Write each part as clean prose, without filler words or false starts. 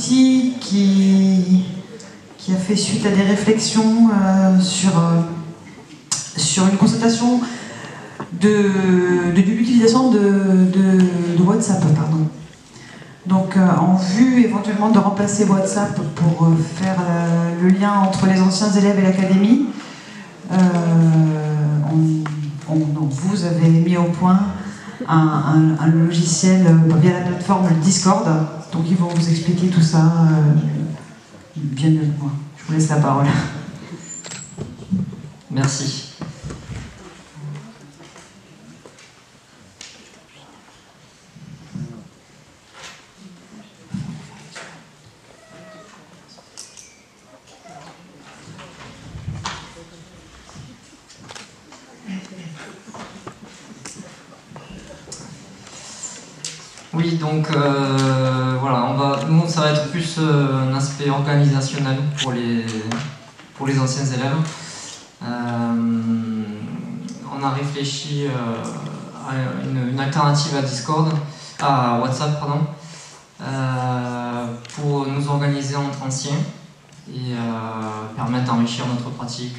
outil qui a fait suite à des réflexions sur une constatation de l'utilisation de WhatsApp. Pardon. Donc en vue éventuellement de remplacer WhatsApp pour faire le lien entre les anciens élèves et l'académie, vous avez mis au point un logiciel via la plateforme Discord. Donc ils vont vous expliquer tout ça bien mieux que moi. Je vous laisse la parole. Merci. Oui, donc voilà, nous ça va être plus un aspect organisationnel pour les anciens élèves. On a réfléchi à une alternative à WhatsApp, pardon, pour nous organiser entre anciens et permettre d'enrichir notre pratique,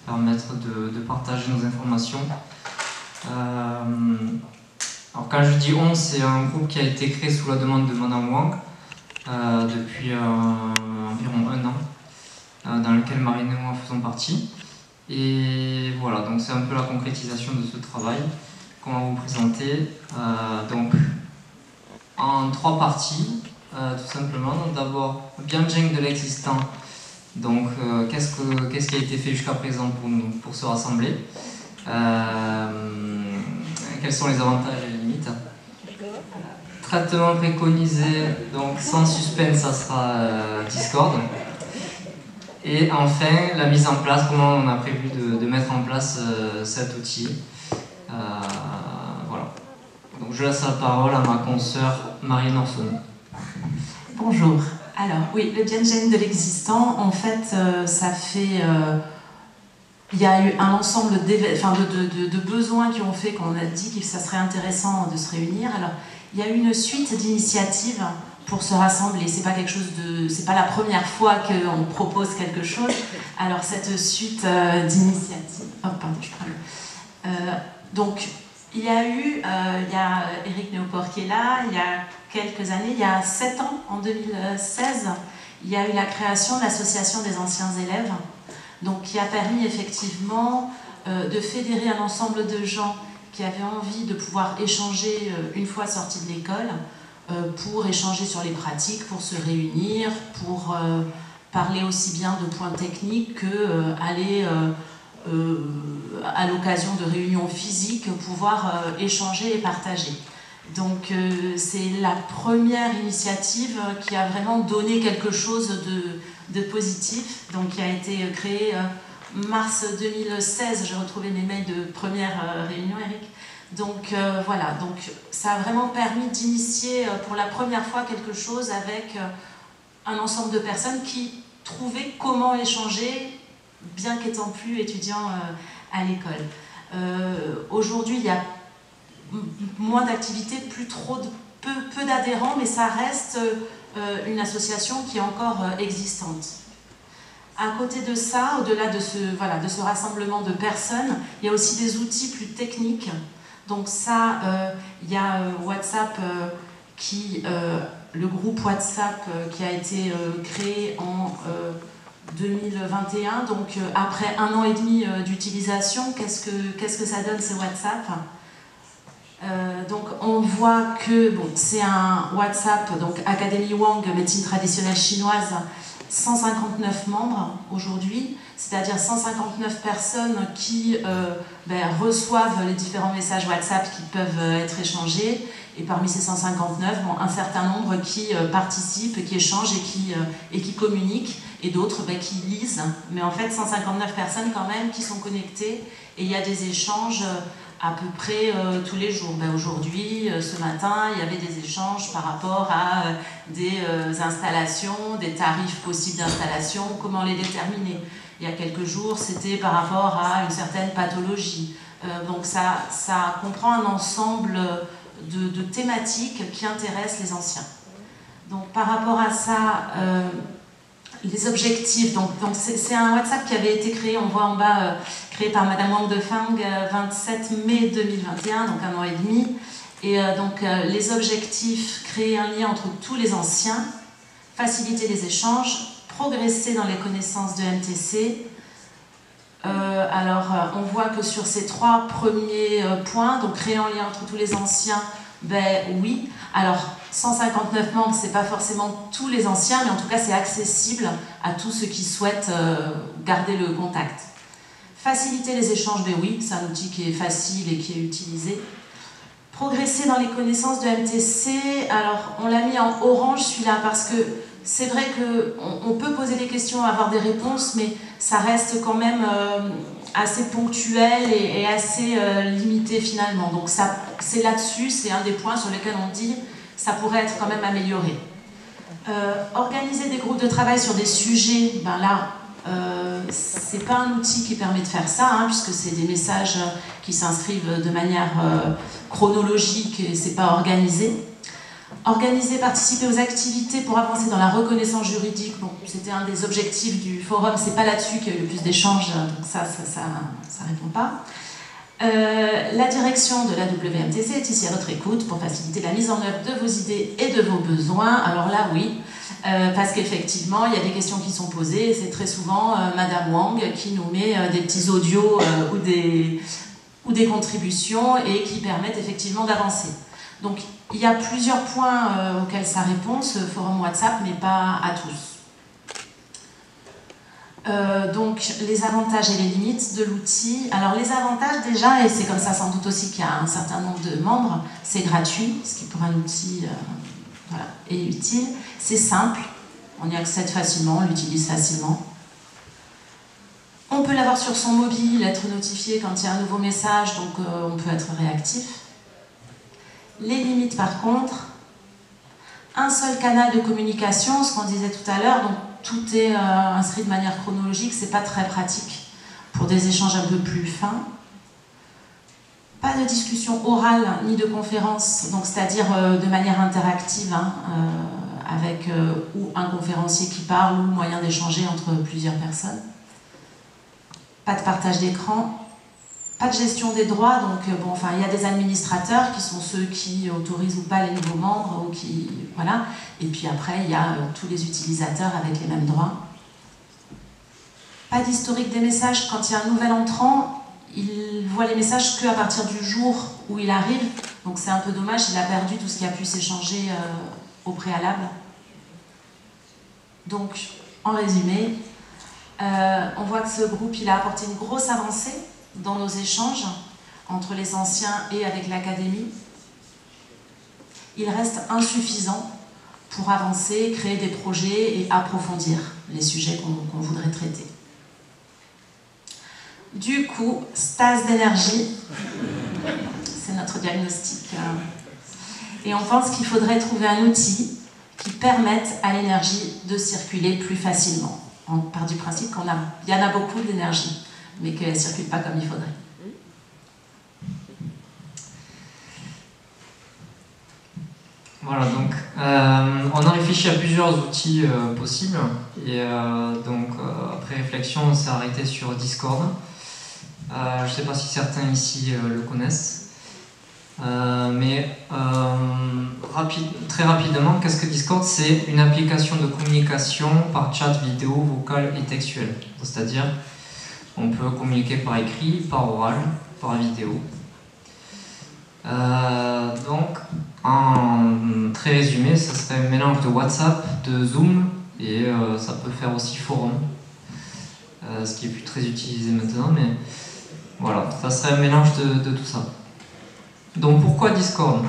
permettre de partager nos informations. Alors quand je dis on, c'est un groupe qui a été créé sous la demande de Madame Wang depuis environ 1 an, dans lequel Marine et moi faisons partie. Et voilà, donc c'est un peu la concrétisation de ce travail qu'on va vous présenter. Donc en 3 parties, tout simplement. D'abord, bien de l'existant. Donc qu'est-ce qui a été fait jusqu'à présent pour nous, pour se rassembler. Quels sont les avantages et les limites. Traitement préconisé, donc sans suspense, ça sera Discord. Et enfin, la mise en place, comment on a prévu de mettre en place cet outil. Voilà. Donc je laisse la parole à ma consoeur Marine Orson. Bonjour. Alors oui, le bien-gène de l'existant, en fait, ça fait... il y a eu un ensemble de besoins qui ont fait qu'on a dit que ça serait intéressant de se réunir. Alors, il y a eu une suite d'initiatives pour se rassembler. C'est pas c'est pas la première fois qu'on propose quelque chose. Alors, cette suite d'initiatives... Oh, pardon, je prends donc, il y a Eric Néoport qui est là, il y a quelques années, il y a 7 ans, en 2016, il y a eu la création de l'Association des anciens élèves, donc qui a permis effectivement de fédérer un ensemble de gens qui avaient envie de pouvoir échanger une fois sortis de l'école, pour échanger sur les pratiques, pour se réunir, pour parler aussi bien de points techniques que aller à l'occasion de réunions physiques, pouvoir échanger et partager. Donc c'est la première initiative qui a vraiment donné quelque chose de positif, donc qui a été créée mars 2016, j'ai retrouvé mes mails de première réunion, Eric. Donc voilà, donc ça a vraiment permis d'initier pour la première fois quelque chose avec un ensemble de personnes qui trouvaient comment échanger, bien qu'étant plus étudiants à l'école. Aujourd'hui, il y a moins d'activités, peu d'adhérents, mais ça reste une association qui est encore existante. À côté de ça, au-delà de ce rassemblement de personnes, il y a aussi des outils plus techniques. Donc ça, il y a WhatsApp, le groupe WhatsApp qui a été créé en 2021. Donc après 1 an et demi d'utilisation, qu'est-ce que ça donne ce WhatsApp ? Donc on voit que c'est un WhatsApp, donc Académie Wang, médecine traditionnelle chinoise, 159 membres aujourd'hui, c'est-à-dire 159 personnes qui reçoivent les différents messages WhatsApp qui peuvent être échangés, et parmi ces 159, un certain nombre qui participent, qui échangent et qui communiquent, et d'autres qui lisent, mais en fait 159 personnes quand même qui sont connectées, et il y a des échanges à peu près tous les jours. Aujourd'hui, ce matin, il y avait des échanges par rapport à des installations, des tarifs possibles d'installation, comment les déterminer. Il y a quelques jours, c'était par rapport à une certaine pathologie. Donc ça comprend un ensemble de thématiques qui intéressent les anciens. Donc par rapport à ça, les objectifs, donc c'est un WhatsApp qui avait été créé, on voit en bas, créé par Madame Wang Defeng, 27 mai 2021, donc 1 an et demi. Et donc les objectifs, créer un lien entre tous les anciens, faciliter les échanges, progresser dans les connaissances de MTC. On voit que sur ces 3 premiers points, donc créer un lien entre tous les anciens, ben oui. Alors 159 membres, c'est pas forcément tous les anciens, mais en tout cas c'est accessible à tous ceux qui souhaitent garder le contact. Faciliter les échanges, ben oui, c'est un outil qui est facile et qui est utilisé. Progresser dans les connaissances de MTC, alors on l'a mis en orange celui-là parce que c'est vrai qu'on peut poser des questions, avoir des réponses, mais ça reste quand même assez ponctuel et assez limité finalement. Donc c'est là-dessus, c'est un des points sur lesquels on dit ça pourrait être quand même amélioré. Organiser des groupes de travail sur des sujets, ben là, c'est pas un outil qui permet de faire ça, hein, puisque c'est des messages qui s'inscrivent de manière chronologique et c'est pas organisé. Organiser, participer aux activités pour avancer dans la reconnaissance juridique, bon, c'était un des objectifs du forum, c'est pas là-dessus qu'il y a eu le plus d'échanges, donc ça répond pas. La direction de la WMTC est ici à votre écoute pour faciliter la mise en œuvre de vos idées et de vos besoins. Alors là, oui, parce qu'effectivement, il y a des questions qui sont posées et c'est très souvent Madame Wang qui nous met des petits audios ou des contributions et qui permettent effectivement d'avancer. Donc, il y a plusieurs points auxquels ça répond, ce forum WhatsApp, mais pas à tous. Donc, les avantages et les limites de l'outil. Alors, les avantages, déjà, et c'est comme ça sans doute aussi qu'il y a un certain nombre de membres, c'est gratuit, ce qui pour un outil voilà, est utile. C'est simple, on y accède facilement, on l'utilise facilement. On peut l'avoir sur son mobile, être notifié quand il y a un nouveau message, donc on peut être réactif. Les limites, par contre, un seul canal de communication, ce qu'on disait tout à l'heure, donc tout est inscrit de manière chronologique, c'est pas très pratique pour des échanges un peu plus fins. Pas de discussion orale ni de conférence, donc c'est-à-dire de manière interactive, hein, avec ou un conférencier qui parle ou moyen d'échanger entre plusieurs personnes. Pas de partage d'écran. Pas de gestion des droits, donc bon, enfin, il y a des administrateurs qui sont ceux qui autorisent ou pas les nouveaux membres, ou qui, voilà. Et puis après, il y a tous les utilisateurs avec les mêmes droits. Pas d'historique des messages. Quand il y a un nouvel entrant, il voit les messages qu'à partir du jour où il arrive. Donc c'est un peu dommage, il a perdu tout ce qui a pu s'échanger au préalable. Donc, en résumé, on voit que ce groupe, il a apporté une grosse avancée dans nos échanges entre les anciens et avec l'académie. Il reste insuffisant pour avancer, créer des projets et approfondir les sujets qu'on voudrait traiter. Du coup, stase d'énergie, c'est notre diagnostic. Et on pense qu'il faudrait trouver un outil qui permette à l'énergie de circuler plus facilement. On part du principe qu'il y en a beaucoup d'énergie, mais qu'elle ne circule pas comme il faudrait. Voilà, donc on a réfléchi à plusieurs outils possibles, et donc après réflexion, on s'est arrêté sur Discord. Je ne sais pas si certains ici le connaissent, mais très rapidement, qu'est-ce que Discord? C'est une application de communication par chat vidéo, vocal et textuel. C'est-à-dire, on peut communiquer par écrit, par oral, par vidéo. Donc, en très résumé, ce serait un mélange de WhatsApp, de Zoom, et ça peut faire aussi forum, ce qui est plus très utilisé maintenant, mais voilà, ça serait un mélange de tout ça. Donc pourquoi Discord?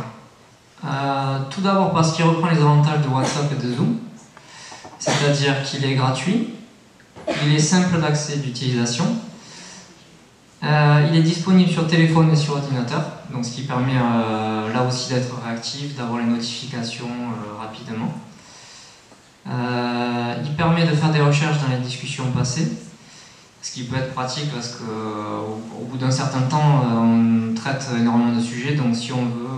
Tout d'abord parce qu'il reprend les avantages de WhatsApp et de Zoom, c'est-à-dire qu'il est gratuit, il est simple d'accès et d'utilisation, il est disponible sur téléphone et sur ordinateur, donc ce qui permet là aussi d'être réactif, d'avoir les notifications rapidement. Il permet de faire des recherches dans les discussions passées, ce qui peut être pratique parce qu'au bout d'un certain temps, on traite énormément de sujets, donc si on veut,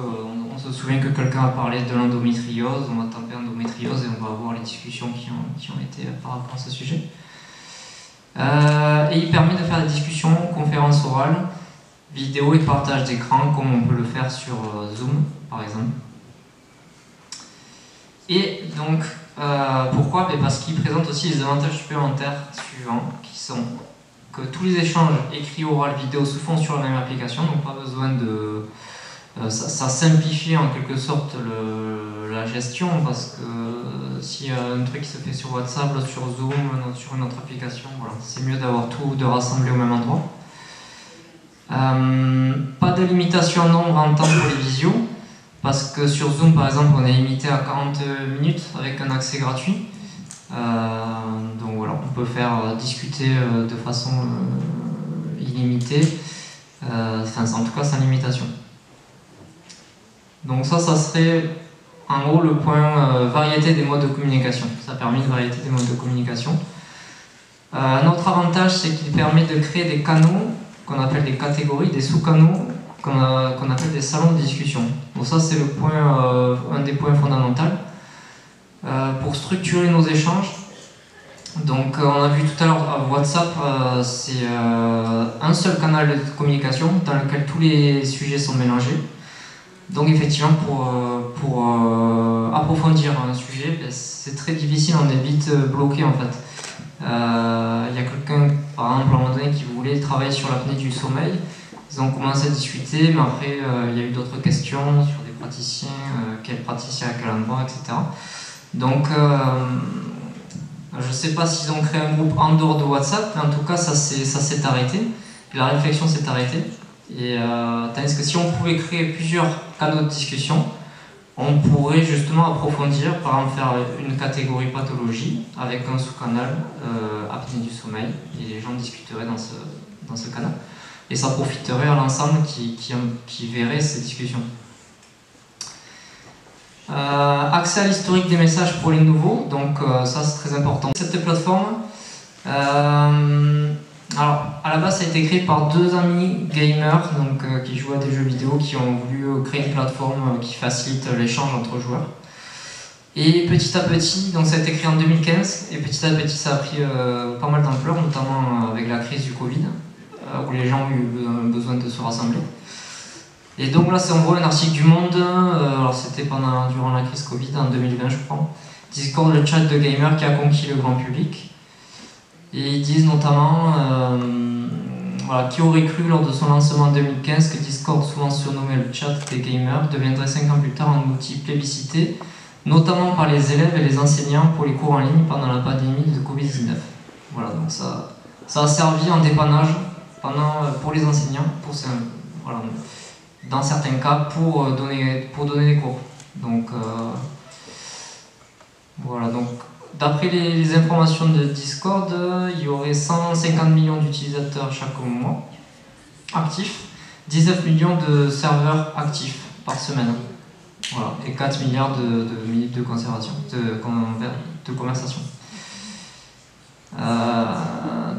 on se souvient que quelqu'un a parlé de l'endométriose, on va taper endométriose endométriose et on va voir les discussions qui ont été par rapport à ce sujet. Et il permet de faire des discussions, conférences orales, vidéo et partage d'écran comme on peut le faire sur Zoom par exemple. Et donc pourquoi? Parce qu'il présente aussi les avantages supplémentaires suivants qui sont que tous les échanges écrits, oral, vidéo se font sur la même application, donc pas besoin de... ça simplifie en quelque sorte la gestion parce que s'il y a un truc qui se fait sur WhatsApp, sur Zoom, sur une autre application, voilà, c'est mieux d'avoir tout, de rassembler au même endroit. Pas de limitation nombre en temps pour les visios, parce que sur Zoom par exemple on est limité à 40 minutes avec un accès gratuit. Donc voilà, on peut faire discuter de façon illimitée, en tout cas sans limitation. Donc ça serait en gros le point variété des modes de communication. Ça permet une variété des modes de communication. Un autre avantage, c'est qu'il permet de créer des canaux qu'on appelle des catégories, des sous-canaux qu'on appelle des salons de discussion. Donc ça c'est le point, un des points fondamentaux. Pour structurer nos échanges, donc on a vu tout à l'heure WhatsApp, c'est un seul canal de communication dans lequel tous les sujets sont mélangés. Donc effectivement pour approfondir un sujet, c'est très difficile, on est vite bloqué en fait. Il y a quelqu'un par exemple à un moment donné qui voulait travailler sur l'apnée du sommeil. Ils ont commencé à discuter, mais après il y a eu d'autres questions sur des praticiens, quel praticien à quel endroit, etc. Donc, je ne sais pas s'ils ont créé un groupe en dehors de WhatsApp, mais en tout cas, ça s'est arrêté. La réflexion s'est arrêtée. Et, tandis que si on pouvait créer plusieurs canaux de discussion, on pourrait justement approfondir, par exemple faire une catégorie pathologie avec un sous-canal apnée du sommeil, et les gens discuteraient dans ce canal. Et ça profiterait à l'ensemble qui verrait ces discussions. Accès à l'historique des messages pour les nouveaux, donc ça c'est très important. Cette plateforme, alors à la base ça a été créé par deux amis gamers donc, qui jouent à des jeux vidéo, qui ont voulu créer une plateforme qui facilite l'échange entre joueurs. Et petit à petit, donc ça a été créé en 2015, et petit à petit ça a pris pas mal d'ampleur, notamment avec la crise du Covid, où les gens ont eu besoin de se rassembler. Et donc là, on voit un article du Monde, alors c'était durant la crise Covid, en 2020 je crois. Discord, le chat de gamers qui a conquis le grand public. Et ils disent notamment, voilà, qui aurait cru lors de son lancement en 2015 que Discord, souvent surnommé le chat des gamers, deviendrait 5 ans plus tard un outil plébiscité, notamment par les élèves et les enseignants pour les cours en ligne pendant la pandémie de Covid-19. Voilà, donc ça a servi en dépannage pour les enseignants, voilà, dans certains cas pour donner des cours. Donc voilà, donc d'après les informations de Discord, il y aurait 150 millions d'utilisateurs chaque mois actifs, 19 millions de serveurs actifs par semaine. Voilà, et 4 milliards de minutes de conversation.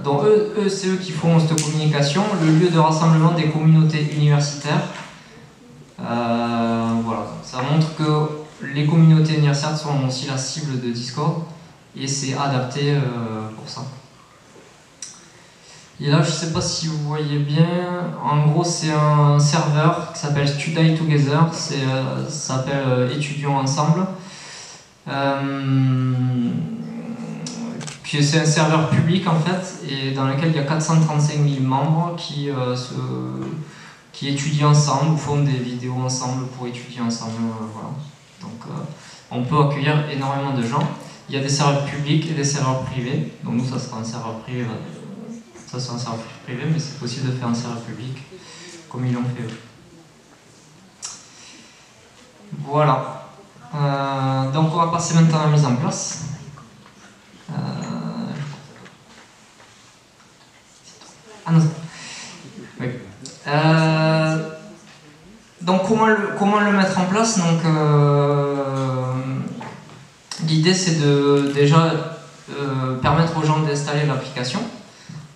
Donc c'est eux qui font cette communication, le lieu de rassemblement des communautés universitaires. Voilà, ça montre que les communautés universitaires sont aussi la cible de Discord et c'est adapté pour ça. Et là, je ne sais pas si vous voyez bien, en gros c'est un serveur qui s'appelle Study Together, ça s'appelle Étudions Ensemble. C'est un serveur public en fait, et dans lequel il y a 435 000 membres qui étudient ensemble ou font des vidéos ensemble pour étudier ensemble. Voilà. Donc on peut accueillir énormément de gens. Il y a des serveurs publics et des serveurs privés. Donc nous, ça sera un serveur privé. Ça sera un serveur privé, mais c'est possible de faire un serveur public comme ils l'ont fait eux. Voilà. Donc on va passer maintenant à la mise en place. Ah non. Oui. Donc comment le mettre en place? Donc l'idée c'est de déjà permettre aux gens d'installer l'application.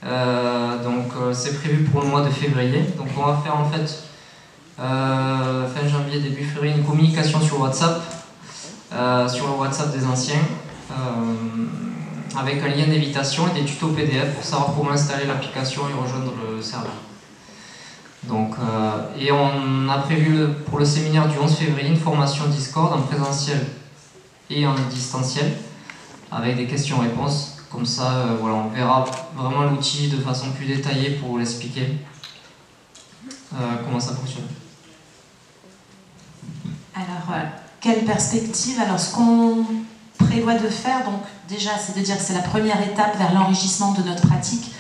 Donc c'est prévu pour le mois de février. Donc on va faire en fait fin janvier, début février une communication sur WhatsApp sur le WhatsApp des anciens, avec un lien d'invitation et des tutos PDF pour savoir comment installer l'application et rejoindre le serveur. Donc, et on a prévu pour le séminaire du 11 février une formation Discord en présentiel et en distanciel avec des questions-réponses. Comme ça, voilà, on verra vraiment l'outil de façon plus détaillée pour vous l'expliquer comment ça fonctionne. Alors, quelle perspective? Alors, ce qu'on prévoit de faire, donc déjà, c'est de dire que c'est la première étape vers l'enrichissement de notre pratique.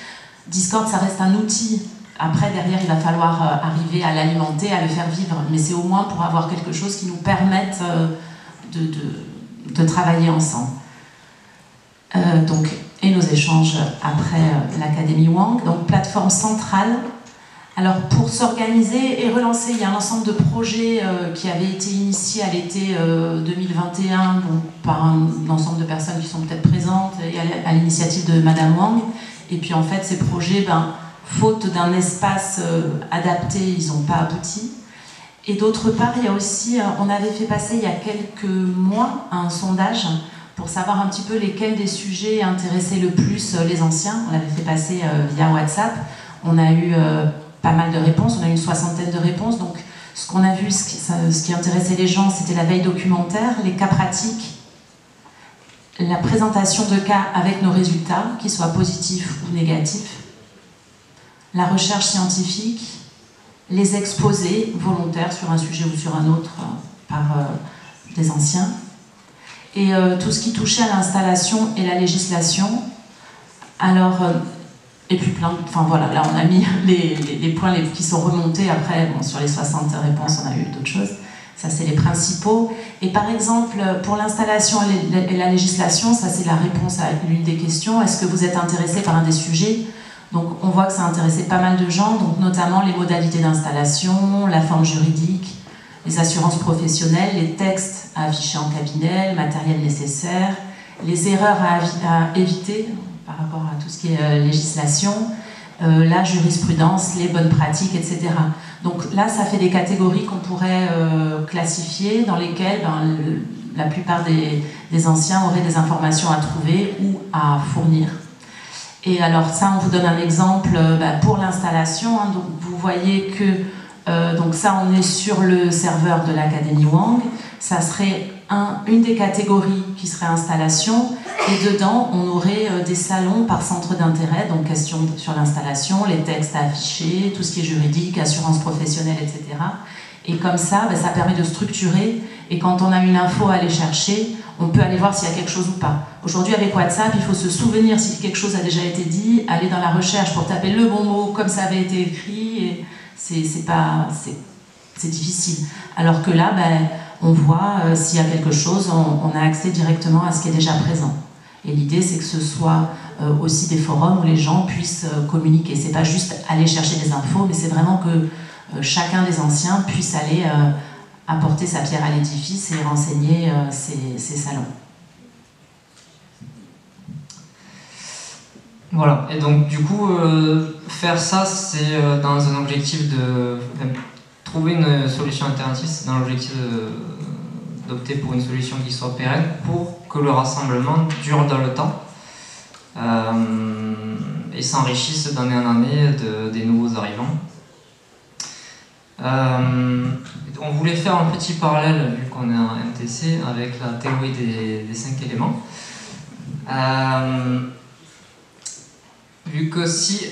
Discord, ça reste un outil. Après, derrière, il va falloir arriver à l'alimenter, à le faire vivre. Mais c'est au moins pour avoir quelque chose qui nous permette de travailler ensemble. Et nos échanges après l'Académie Wang. Donc, plateforme centrale. Alors, pour s'organiser et relancer, il y a un ensemble de projets qui avaient été initiés à l'été 2021 par un ensemble de personnes qui sont peut-être présentes et à l'initiative de Madame Wang. Et puis, en fait, ces projets, faute d'un espace adapté, ils n'ont pas abouti. Et d'autre part, il y a aussi, on avait fait passer il y a quelques mois un sondage pour savoir un petit peu lesquels des sujets intéressaient le plus les anciens. On l'avait fait passer via WhatsApp. On a eu pas mal de réponses, on a eu une 60aine de réponses. Donc, ce qu'on a vu, ce qui intéressait les gens, c'était la veille documentaire, les cas pratiques, la présentation de cas avec nos résultats, qu'ils soient positifs ou négatifs, la recherche scientifique, les exposés volontaires sur un sujet ou sur un autre par des anciens, et tout ce qui touchait à l'installation et la législation. Alors, et puis enfin voilà, là on a mis les points qui sont remontés. Après, sur les 60 réponses, on a eu d'autres choses. Ça, c'est les principaux. Et par exemple, pour l'installation et la législation, ça c'est la réponse à l'une des questions. Est-ce que vous êtes intéressé par un des sujets? Donc on voit que ça a intéressé pas mal de gens, donc notamment les modalités d'installation, la forme juridique, les assurances professionnelles, les textes à afficher en cabinet, le matériel nécessaire, les erreurs à éviter par rapport à tout ce qui est législation, la jurisprudence, les bonnes pratiques, etc. Donc là, ça fait des catégories qu'on pourrait classifier, dans lesquelles la plupart des anciens auraient des informations à trouver ou à fournir. Et alors ça, on vous donne un exemple pour l'installation. Donc vous voyez que donc ça, on est sur le serveur de l'Académie Wang. Ça serait une des catégories qui serait installation. Et dedans, on aurait des salons par centre d'intérêt, donc questions sur l'installation, les textes à afficher, tout ce qui est juridique, assurance professionnelle, etc. Et comme ça, ça permet de structurer. Et quand on a une info à aller chercher, on peut aller voir s'il y a quelque chose ou pas. Aujourd'hui, avec WhatsApp, il faut se souvenir si quelque chose a déjà été dit, aller dans la recherche pour taper le bon mot comme ça avait été écrit, et c'est difficile. Alors que là, on voit s'il y a quelque chose, on a accès directement à ce qui est déjà présent. Et l'idée, c'est que ce soit aussi des forums où les gens puissent communiquer. C'est pas juste aller chercher des infos, mais c'est vraiment que chacun des anciens puisse aller apporter sa pierre à l'édifice et renseigner ses salons. Voilà, et donc du coup, faire ça, c'est dans un objectif de trouver une solution alternative, c'est dans l'objectif d'opter pour une solution qui soit pérenne pour que le rassemblement dure dans le temps et s'enrichisse d'année en année des nouveaux arrivants. On voulait faire un petit parallèle, vu qu'on est en MTC, avec la théorie des 5 éléments. Vu que si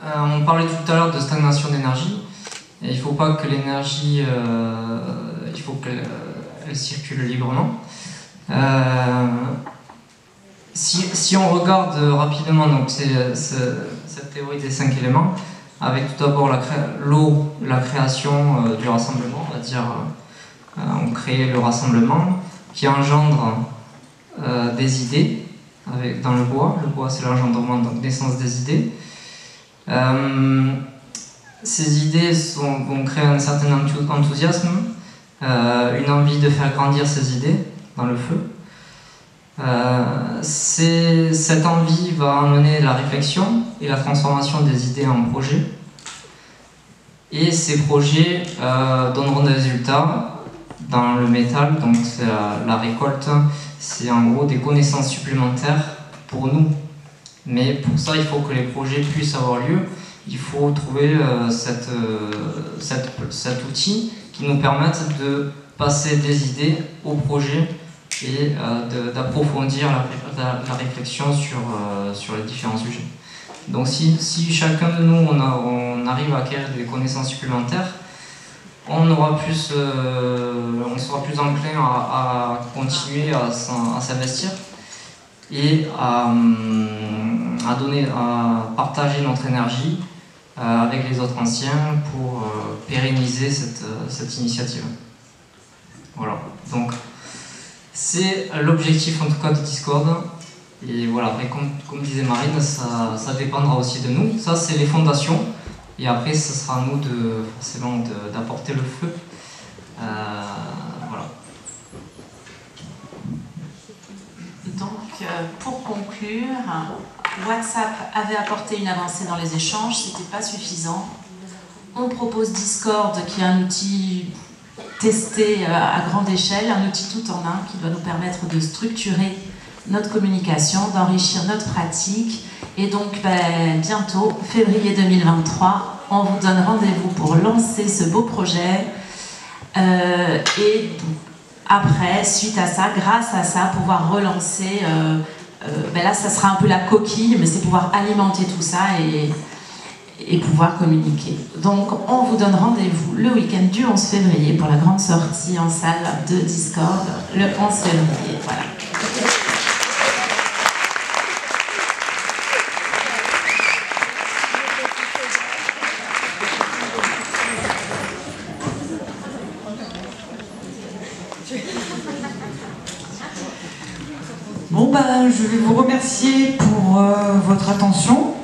on parlait tout à l'heure de stagnation d'énergie, il ne faut pas que l'énergie, il faut qu'elle circule librement. Si on regarde rapidement donc, cette théorie des 5 éléments, avec tout d'abord l'eau, la création du rassemblement, on va dire, on crée le rassemblement qui engendre des idées dans le bois. Le bois, c'est l'engendrement, donc naissance des idées. Ces idées vont créer un certain enthousiasme, une envie de faire grandir ces idées dans le feu. Cette envie va amener la réflexion et la transformation des idées en projets. Et ces projets donneront des résultats dans le métal, donc la récolte, c'est en gros des connaissances supplémentaires pour nous. Mais pour ça, il faut que les projets puissent avoir lieu. Il faut trouver cet outil qui nous permette de passer des idées au projet et d'approfondir la réflexion sur les différents sujets. Donc si chacun de nous on arrive à acquérir des connaissances supplémentaires, on sera plus enclin à continuer à s'investir et à partager notre énergie avec les autres anciens pour pérenniser cette initiative. Voilà, donc c'est l'objectif en tout cas de Discord. Et voilà, après comme disait Marine, ça dépendra aussi de nous. Ça c'est les fondations. Et après ce sera à nous forcément d'apporter le feu. Voilà. Donc pour conclure, WhatsApp avait apporté une avancée dans les échanges, c'était pas suffisant. On propose Discord qui est un outil testé à grande échelle, un outil tout en un qui doit nous permettre de structurer notre communication, d'enrichir notre pratique. Et donc bientôt, février 2023, on vous donne rendez-vous pour lancer ce beau projet. Et après, suite à ça, grâce à ça, pouvoir relancer, là ça sera un peu la coquille, mais c'est pouvoir alimenter tout ça et pouvoir communiquer. Donc on vous donne rendez-vous le week-end du 11 février pour la grande sortie en salle de Discord, le 11 février. Voilà. Bon je vais vous remercier pour votre attention.